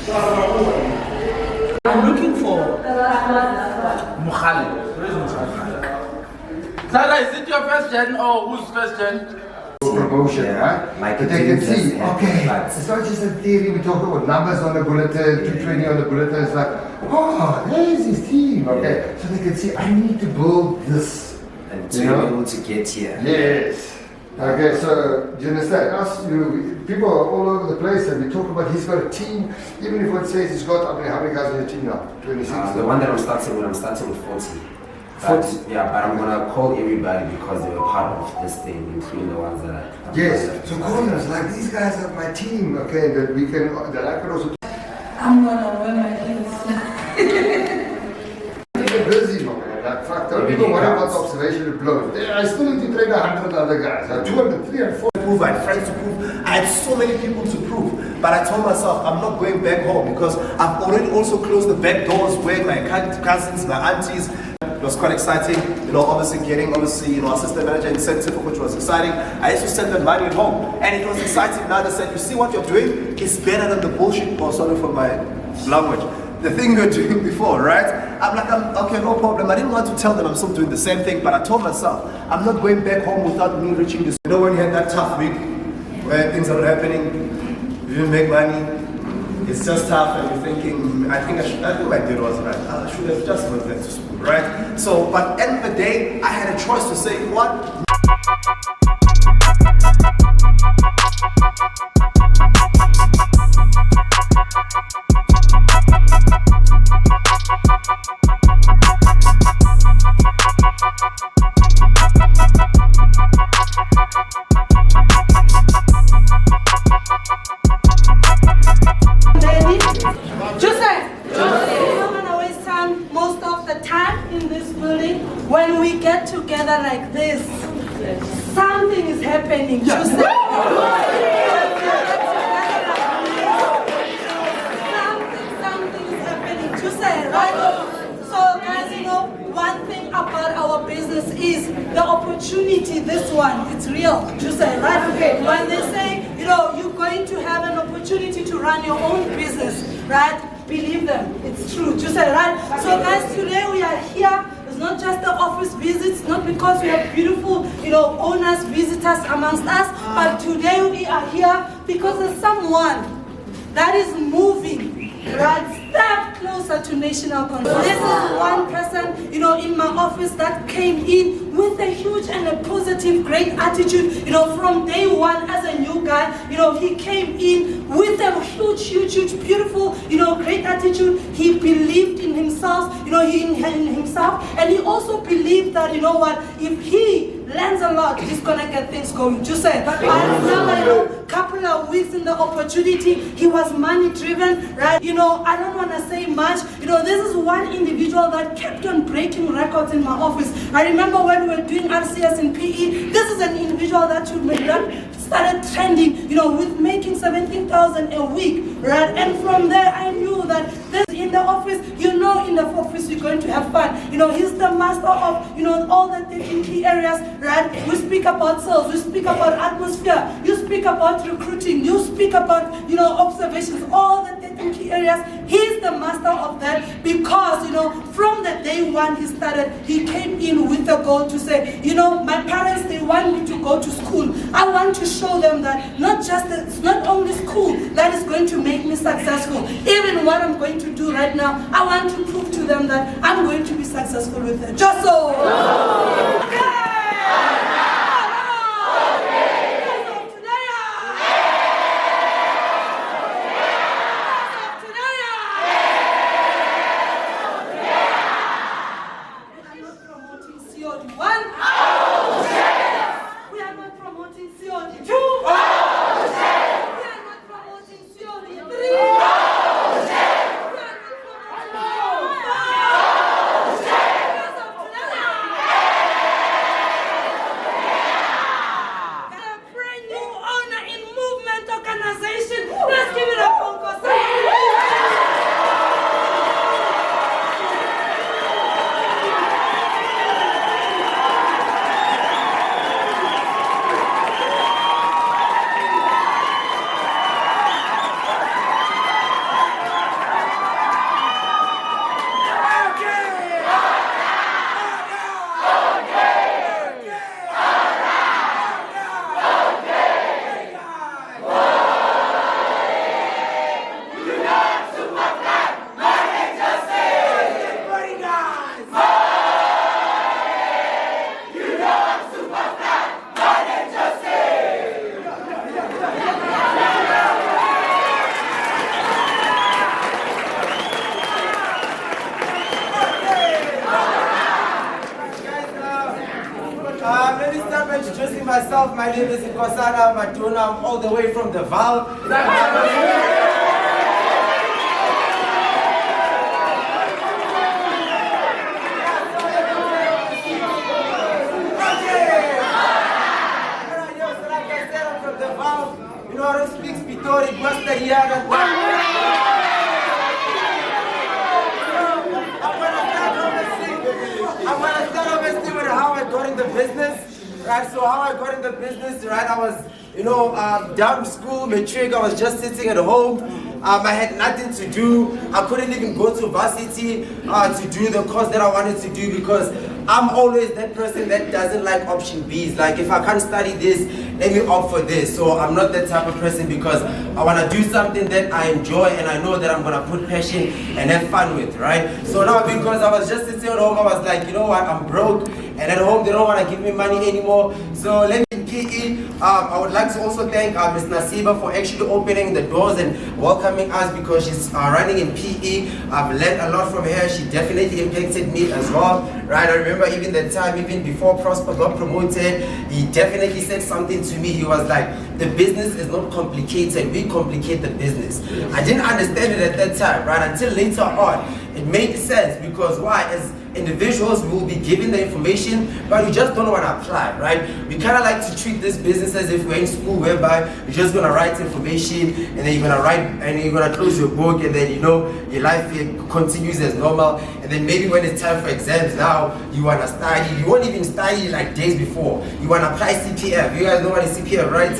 I'm looking for Mukhale. Where is Mukhale? Zala, is it your first gen or who's first gen? Promotion, right? Like but they can see, okay, it's not just a theory, we talk about numbers on the bulletin, 220 on the bulletin, it's like, oh, there's his team, okay. So they can see, I need to build this. And to be able to get here. Yes. Okay, so do you understand? People are all over the place and we talk about he's got a team, even if one says he's got, how many guys in your team now? 26? The one that I'm starting with 40. Yeah, but I'm gonna call everybody because they were part of this thing, including the ones that are. Yes, so call us, like these guys are my team, okay, that we can, that I can also. I'm gonna wear my heels. They're busy, man. Like, fuck, don't even worry about the observation blows. I still need to train 100 other guys. 200, 300, 400. Prove, I had friends to prove, I had so many people to prove, but I told myself I'm not going back home because I've already also closed the back doors where my cousins, my aunties. It was quite exciting, obviously getting, assistant manager incentive, which was exciting. I used to send them money at home, and it was exciting. Now they said, you see what you're doing is better than the bullshit, sorry for my language, the thing you were doing before, right? I'm like, okay, no problem. I didn't want to tell them I'm still doing the same thing, but I told myself, I'm not going back home without me reaching this. When you had that tough week, where things are happening, you didn't make money, it's just tough, and you're thinking, I think I did was right. I should have just went back to school, right? So, but at the end of the day, I had a choice to say, what? When we get together like this, something is happening. Yeah. Something is happening. Right? So guys, one thing about our business is the opportunity. This one, it's real. Right? Okay. When they say, you're going to have an opportunity to run your own business, right? Believe them. It's true. Right? So guys, today we are here. It's not just the office visits, not because we have beautiful, owners, visitors amongst us, but today we are here because there's someone that is moving, right, step closer to national control. This is one person, in my office that came in with a huge and a positive, great attitude, from day one as a new guy, he came in with a huge, beautiful, great attitude. He believed in himself, and he also believed that, if he learns a lot, he's gonna get things going. I remember, couple of weeks in the opportunity, he was money driven, right? I don't want to say much. This is one individual that kept on breaking records in my office. I remember when we were doing RCS in PE, this is an individual that started trending, with making 17,000 a week, right? And from there, I knew that this in the office, in the office, you're going to have fun. He's the master of, all the 13 key areas, right? We speak about sales, we speak about atmosphere, you speak about recruiting, you speak about, observations, all the 13 key areas. He's the master of that because, from the day one he started, he came in with the goal to say, my parents, they want me to go to school. I want to show them that it's not only school that is going to make me successful. Even what I'm going to do right now, I want to prove to them that I'm going to be successful with it. Just so. myself, my name is Nkosana Maduna. I'm all the way from the Val. You know, I don't speak Spitori, Costa Rica. I'm gonna start obviously with how I got in the business, right? So how I got in the business, right? I was, down to school, matric. I was just sitting at home. I had nothing to do. I couldn't even go to varsity to do the course that I wanted to do because I'm always that person that doesn't like option B's. Like if I can't study this, let me opt for this. So I'm not that type of person because I want to do something that I enjoy and I know that I'm going to put passion and have fun with, right? So now because I was just sitting at home, I was like, you know what, I'm broke and at home they don't want to give me money anymore. So let me PE. I would like to also thank Ms. Nasiba for actually opening the doors and welcoming us because she's running in PE. I've learned a lot from her. She definitely impacted me as well, right? I remember even that time, even before Prosper got promoted, he definitely said something to me. He was like, the business is not complicated, we complicate the business. I didn't understand it at that time, right? Until later on, it made sense because why? As individuals, we will be given the information, but we just don't want to apply, right? We kind of like to treat this business as if we're in school, whereby you're just going to write information and then you're going to write and you're going to close your book and then your life continues as normal. And then maybe when it's time for exams now, you want to study. You won't even study like days before. You want to apply CPF. You guys know what is CPF, right?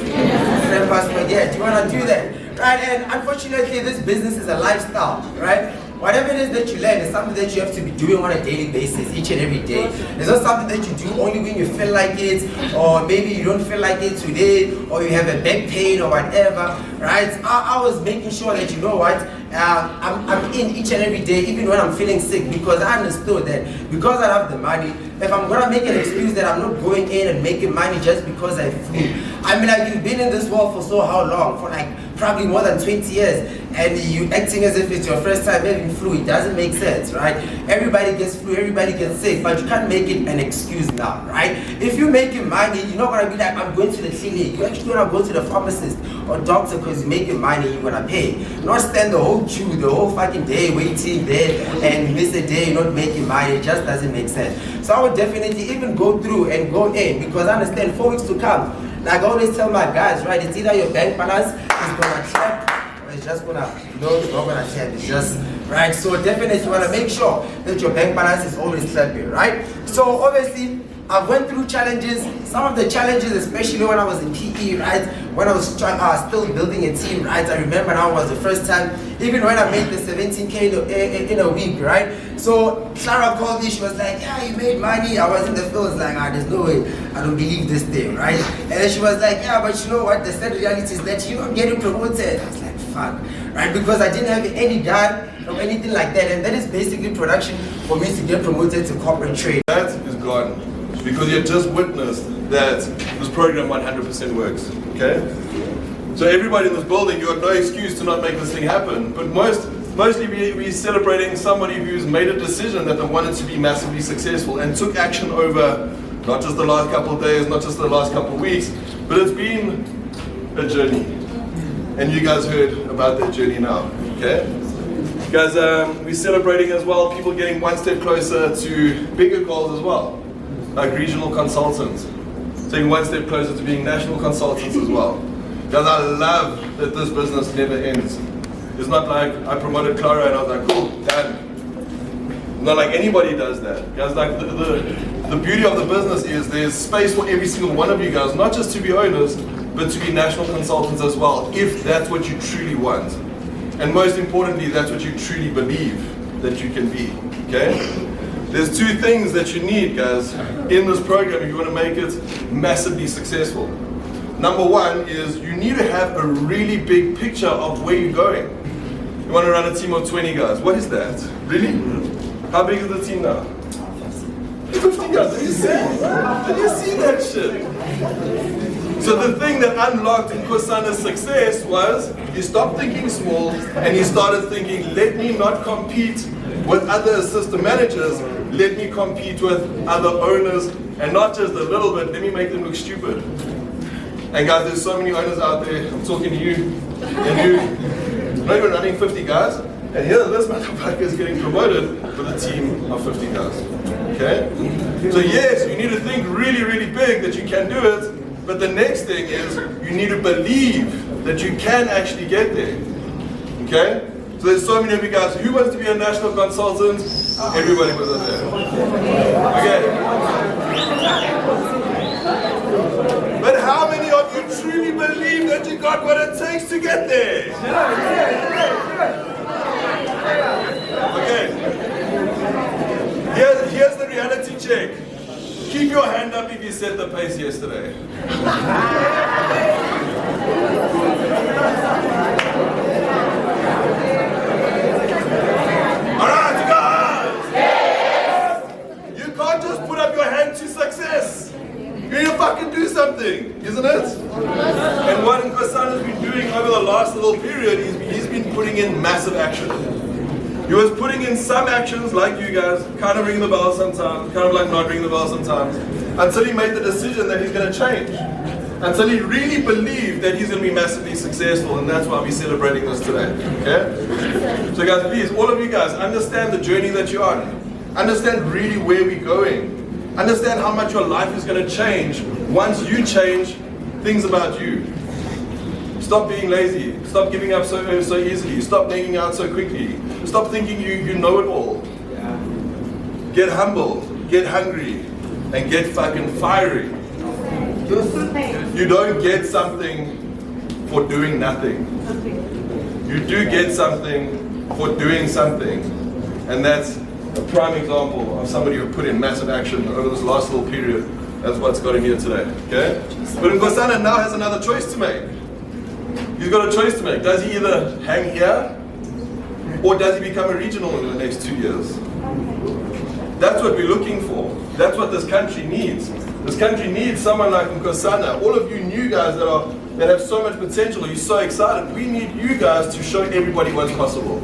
Yeah, do you want to do that? Right? And unfortunately, this business is a lifestyle, right? Whatever it is that you learn is something that you have to be doing on a daily basis, each and every day. It's not something that you do only when you feel like it, or maybe you don't feel like it today, or you have a back pain or whatever, right? I was making sure that, you know what, I'm in each and every day, even when I'm feeling sick, because I understood that because I have the money, if I'm gonna make an excuse that I'm not going in and making money just because I flew. I mean, like, you've been in this world for so how long? For like probably more than 20 years, and you acting as if it's your first time having flu. It doesn't make sense, right? Everybody gets flu, everybody gets sick, but you can't make it an excuse now, right? If you're making money, you're not gonna be like, I'm going to the clinic. You're actually gonna go to the pharmacist or doctor because you're making money, you're gonna pay. Not stand the whole queue, the whole fucking day waiting there and miss a day, you're not making money. It just doesn't make sense. So I would definitely even go through and go in because I understand 4 weeks to come. Like I always tell my guys, right? It's either your bank balance is gonna check or it's just gonna, it's not gonna check. It's just, right? So definitely you wanna make sure that your bank balance is always clapping, right? So obviously, I went through challenges. Some of the challenges, especially when I was in PE, right? When I was still building a team, right? I remember now was the first time, even when I made the 17K in a week, right? So Clara called me, she was like, yeah, you made money. I was in the field, like, there's no way, I don't believe this thing, right? And then she was like, yeah, but you know what? The sad reality is that you're not getting promoted. I was like, fuck, right? Because I didn't have any guy or anything like that. And that is basically production for me to get promoted to corporate trade. That is gone. Because you have just witnessed that this program 100% works, okay? So everybody in this building, you have no excuse to not make this thing happen, but mostly we're celebrating somebody who's made a decision that they wanted to be massively successful and took action over not just the last couple of days, not just the last couple of weeks, but it's been a journey. And you guys heard about that journey now, okay? Guys, we're celebrating as well, people getting one step closer to bigger goals as well. Like regional consultants, taking one step closer to being national consultants as well. Guys, I love that this business never ends. It's not like I promoted Clara and I was like, cool, done. Not like anybody does that. Guys, like the beauty of the business is there's space for every single one of you guys, not just to be owners, but to be national consultants as well, if that's what you truly want. And most importantly, that's what you truly believe that you can be, okay? There's two things that you need, guys, in this program if you want to make it massively successful. Number one is you need to have a really big picture of where you're going. You want to run a team of 20 guys. What is that? Really? How big is the team now? 50 guys. Did you see that shit? So the thing that unlocked Nkosana's success was he stopped thinking small and he started thinking, let me not compete with other assistant managers, let me compete with other owners And not just a little bit, let me make them look stupid. And guys, there's so many owners out there, I'm talking to you, and you, not even running 50 guys, and here this motherfucker is getting promoted with a team of 50 guys. Okay? So yes, you need to think really, really big that you can do it, but the next thing is you need to believe that you can actually get there. Okay? So there's so many of you guys. Who wants to be a national consultant? Everybody was there. Okay. But how many of you truly believe that you got what it takes to get there? Okay. Here's the reality check. Keep your hand up if you set the pace yesterday. Alright, you guys! Yes! You can't just put up your hand to success. You need to fucking do something, isn't it? And what Nkosana's been doing over the last little period is he's been putting in massive action. He was putting in some actions like you guys, kind of ring the bell sometimes, kind of like not ring the bell sometimes, until he made the decision that he's going to change. Until he really believed that he's going to be massively successful, and that's why we're celebrating this today. Okay? So guys, please, all of you guys, understand the journey that you're on. Understand really where we're going. Understand how much your life is going to change once you change things about you. Stop being lazy. Stop giving up so easily. Stop hanging out so quickly. Stop thinking you know it all. Get humble, get hungry, and get fucking fiery. You don't get something for doing nothing. You do get something for doing something. And that's a prime example of somebody who put in massive action over this last little period. That's what's got him here today. Okay? But Nkosana now has another choice to make. He's got a choice to make. Does he either hang here, or does he become a regional in the next 2 years? That's what we're looking for. That's what this country needs. This country needs someone like Nkosana. All of you new guys that have so much potential, you're so excited. We need you guys to show everybody what's possible.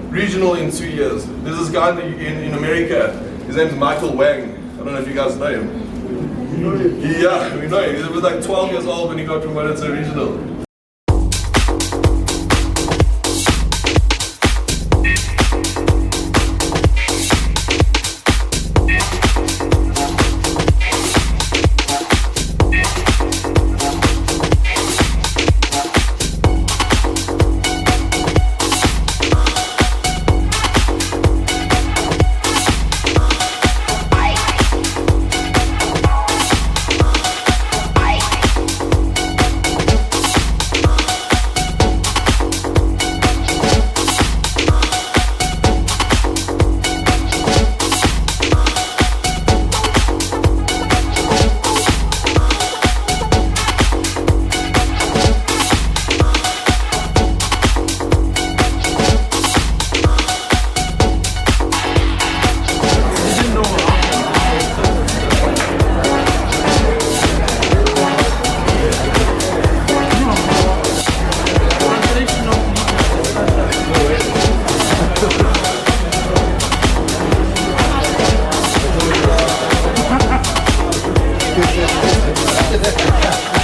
Regional in 2 years. There's this guy in America. His name's Michael Wang. I don't know if you guys know him. Yeah, we know him. He was like 12 years old when he got promoted to regional. Good.